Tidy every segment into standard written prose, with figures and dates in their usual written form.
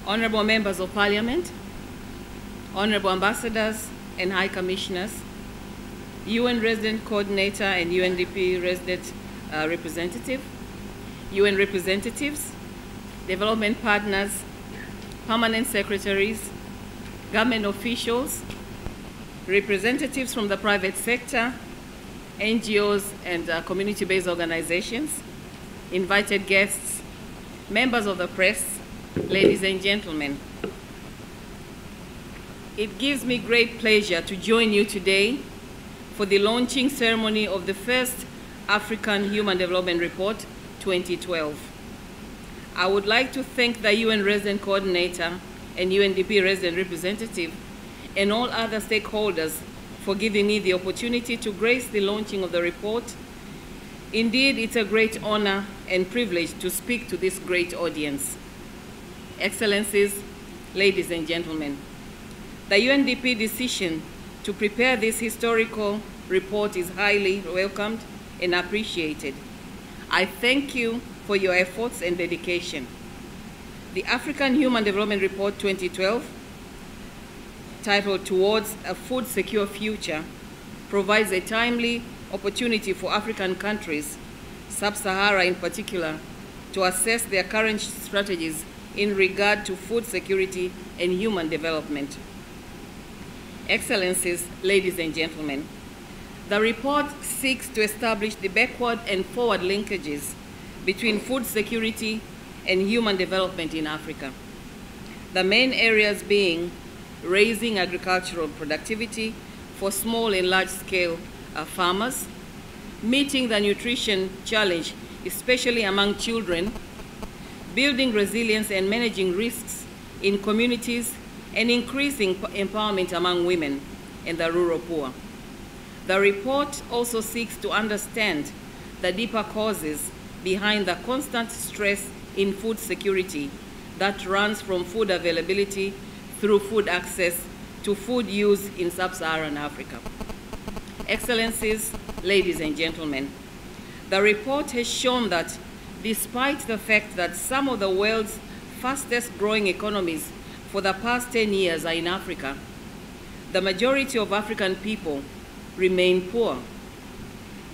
Honorable Members of Parliament, Honorable Ambassadors and High Commissioners, UN Resident Coordinator and UNDP Resident Representative, UN representatives, development partners, permanent secretaries, government officials, representatives from the private sector, NGOs and community-based organizations, invited guests, members of the press, ladies and gentlemen. It gives me great pleasure to join you today for the launching ceremony of the first African Human Development Report 2012. I would like to thank the UN Resident Coordinator and UNDP Resident Representative and all other stakeholders for giving me the opportunity to grace the launching of the report. Indeed, it's a great honor and privilege to speak to this great audience. Excellencies, ladies and gentlemen, the UNDP decision to prepare this historical report is highly welcomed and appreciated. I thank you for your efforts and dedication. The African Human Development Report 2012, titled Towards a Food Secure Future, provides a timely opportunity for African countries, Sub-Sahara in particular, to assess their current strategies in regard to food security and human development. Excellencies, ladies and gentlemen, the report seeks to establish the backward and forward linkages between food security and human development in Africa. The main areas being raising agricultural productivity for small and large-scale farmers, meeting the nutrition challenge, especially among children, building resilience and managing risks in communities, and increasing empowerment among women and the rural poor. The report also seeks to understand the deeper causes behind the constant stress in food security that runs from food availability through food access to food use in sub-Saharan Africa. Excellencies, ladies and gentlemen, the report has shown that despite the fact that some of the world's fastest growing economies for the past 10 years are in Africa, the majority of African people remain poor.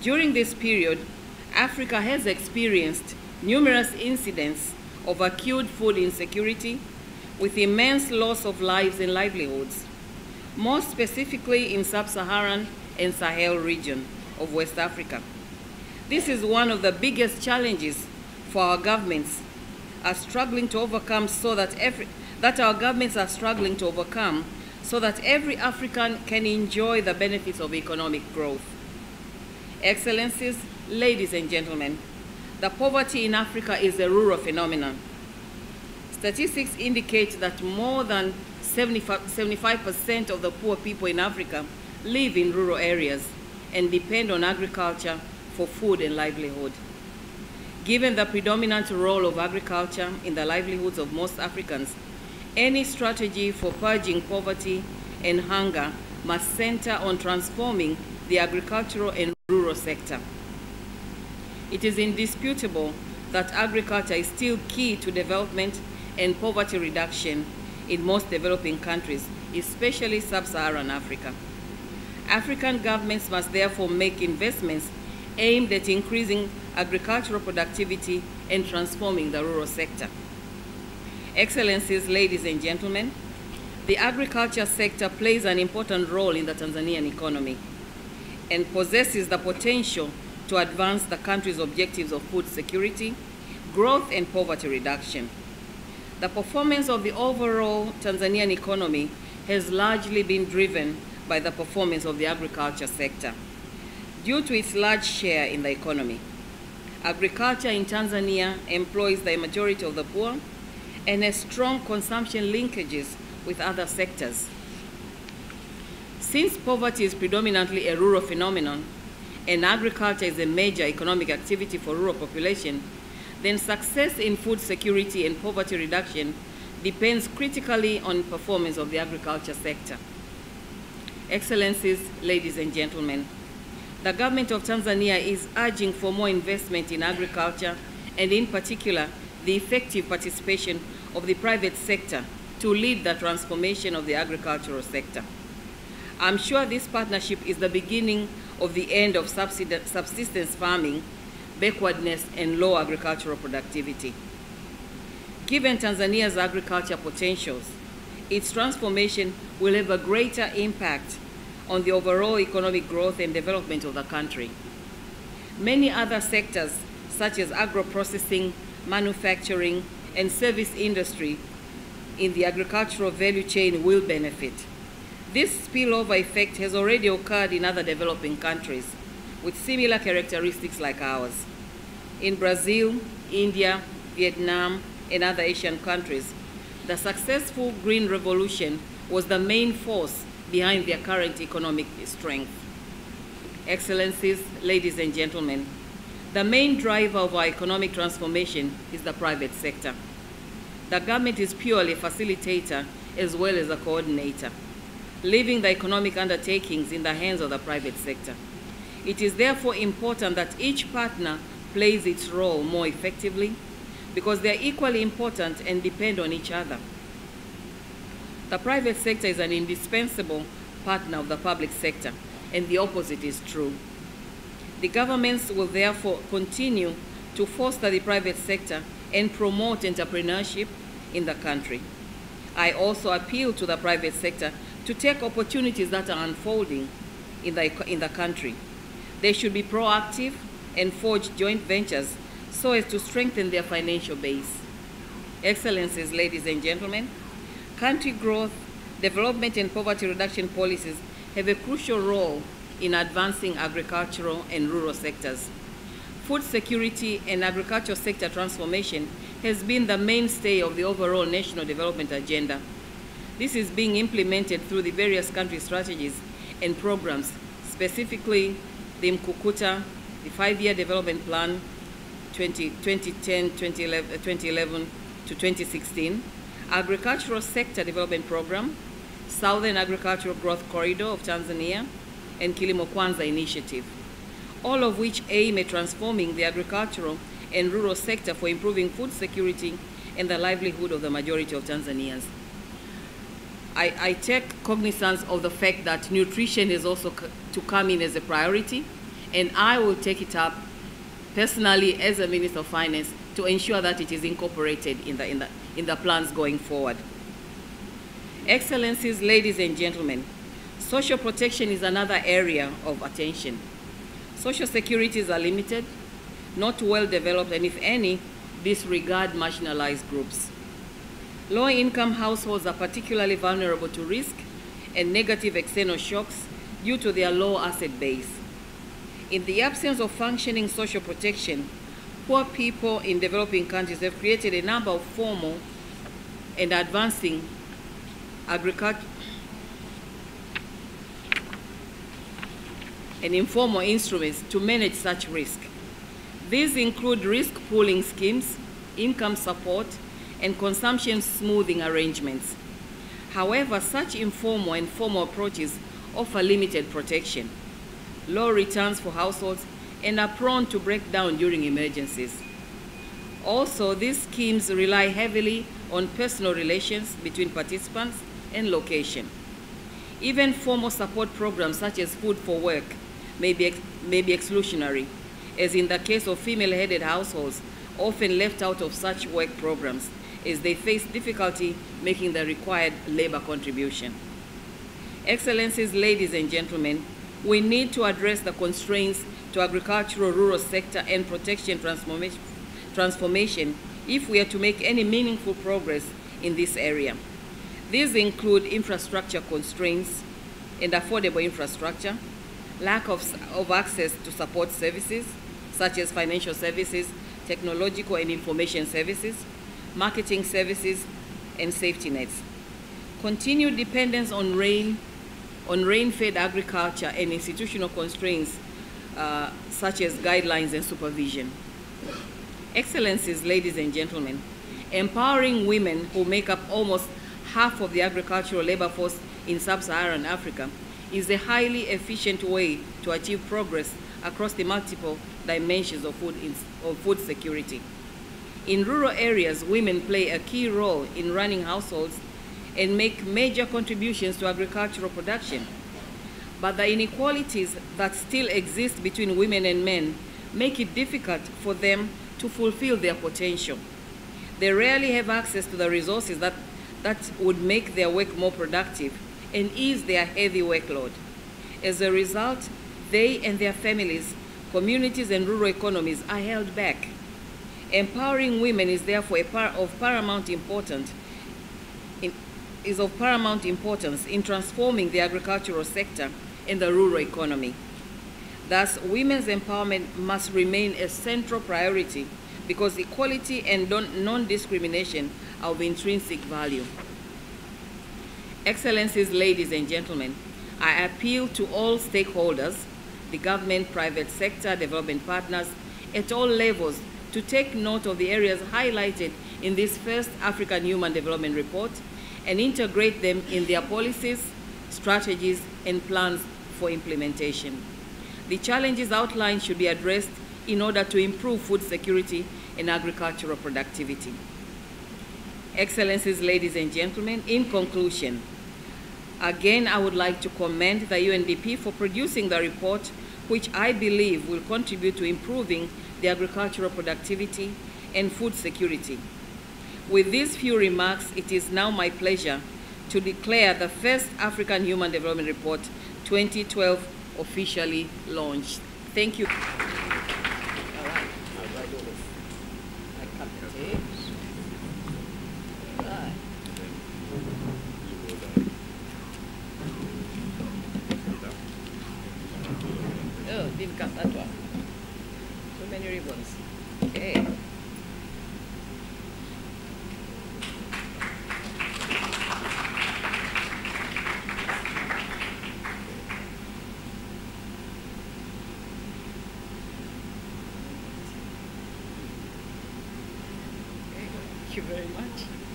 During this period, Africa has experienced numerous incidents of acute food insecurity with immense loss of lives and livelihoods, more specifically in sub-Saharan and Sahel region of West Africa. This is one of the biggest challenges for our governments are struggling to overcome so that every African can enjoy the benefits of economic growth. Excellencies, ladies and gentlemen, the poverty in Africa is a rural phenomenon. Statistics indicate that more than 75% of the poor people in Africa live in rural areas and depend on agriculture for food and livelihood. Given the predominant role of agriculture in the livelihoods of most Africans, any strategy for purging poverty and hunger must center on transforming the agricultural and rural sector. It is indisputable that agriculture is still key to development and poverty reduction in most developing countries, especially sub-Saharan Africa. African governments must therefore make investments aimed at increasing agricultural productivity and transforming the rural sector. Excellencies, ladies and gentlemen, the agriculture sector plays an important role in the Tanzanian economy and possesses the potential to advance the country's objectives of food security, growth, and poverty reduction. The performance of the overall Tanzanian economy has largely been driven by the performance of the agriculture sector. Due to its large share in the economy, agriculture in Tanzania employs the majority of the poor and has strong consumption linkages with other sectors. Since poverty is predominantly a rural phenomenon and agriculture is a major economic activity for rural population, then success in food security and poverty reduction depends critically on performance of the agriculture sector. Excellencies, ladies and gentlemen, the government of Tanzania is urging for more investment in agriculture and in particular the effective participation of the private sector to lead the transformation of the agricultural sector. I'm sure this partnership is the beginning of the end of subsistence farming, backwardness, and low agricultural productivity. Given Tanzania's agriculture potentials, its transformation will have a greater impact on the overall economic growth and development of the country. Many other sectors, such as agro-processing, manufacturing, and service industry in the agricultural value chain will benefit. This spillover effect has already occurred in other developing countries with similar characteristics like ours. In Brazil, India, Vietnam, and other Asian countries, the successful Green Revolution was the main force behind their current economic strength. Excellencies, ladies and gentlemen, the main driver of our economic transformation is the private sector. The government is purely a facilitator as well as a coordinator, leaving the economic undertakings in the hands of the private sector. It is therefore important that each partner plays its role more effectively because they are equally important and depend on each other. The private sector is an indispensable partner of the public sector, and the opposite is true. The governments will therefore continue to foster the private sector and promote entrepreneurship in the country. I also appeal to the private sector to take opportunities that are unfolding in the country. They should be proactive and forge joint ventures so as to strengthen their financial base. Excellencies, ladies and gentlemen, country growth, development, and poverty reduction policies have a crucial role in advancing agricultural and rural sectors. Food security and agricultural sector transformation has been the mainstay of the overall national development agenda. This is being implemented through the various country strategies and programs, specifically the Mkukuta, the 5-year development plan 2010-2011 to 2016, Agricultural Sector Development Program, Southern Agricultural Growth Corridor of Tanzania, and Kilimo Kwanza Initiative, all of which aim at transforming the agricultural and rural sector for improving food security and the livelihood of the majority of Tanzanians. I take cognizance of the fact that nutrition is also to come in as a priority, and I will take it up personally as a Minister of Finance to ensure that it is incorporated in the plans going forward. Excellencies, ladies and gentlemen, social protection is another area of attention. Social securities are limited, not well developed, and if any, disregard marginalized groups. Low-income households are particularly vulnerable to risk and negative external shocks due to their low asset base. In the absence of functioning social protection, poor people in developing countries have created a number of formal and advancing agriculture and informal instruments to manage such risk. These include risk pooling schemes, income support, and consumption smoothing arrangements. However, such informal and formal approaches offer limited protection, low returns for households, and are prone to break down during emergencies. Also, these schemes rely heavily on personal relations between participants and location. Even formal support programs such as Food for Work may be exclusionary, as in the case of female-headed households, often left out of such work programs as they face difficulty making the required labor contribution. Excellencies, ladies and gentlemen, we need to address the constraints to agricultural rural sector and protection transformation if we are to make any meaningful progress in this area. These include infrastructure constraints and affordable infrastructure, lack of access to support services, such as financial services, technological and information services, marketing services, and safety nets. Continued dependence on rain-fed agriculture and institutional constraints such as guidelines and supervision. Excellencies, ladies and gentlemen, empowering women who make up almost half of the agricultural labor force in sub-Saharan Africa is a highly efficient way to achieve progress across the multiple dimensions of food security. In rural areas, women play a key role in running households and make major contributions to agricultural production. But the inequalities that still exist between women and men make it difficult for them to fulfill their potential. They rarely have access to the resources that would make their work more productive and ease their heavy workload. As a result, they and their families, communities, and rural economies are held back. Empowering women is therefore of paramount importance in transforming the agricultural sector and the rural economy. Thus, women's empowerment must remain a central priority because equality and non-discrimination are of intrinsic value. Excellencies, ladies and gentlemen, I appeal to all stakeholders, the government, private sector, development partners, at all levels, to take note of the areas highlighted in this first African Human Development Report and integrate them in their policies, strategies, and plans for implementation. The challenges outlined should be addressed in order to improve food security and agricultural productivity. Excellencies, ladies and gentlemen, in conclusion, again, I would like to commend the UNDP for producing the report, which I believe will contribute to improving the agricultural productivity and food security. With these few remarks, it is now my pleasure to declare the first African Human Development Report 2012 officially launched. Thank you. All right. I cut the tape. All right. Oh, didn't cut that one. Too many ribbons. Okay. Thank you very much.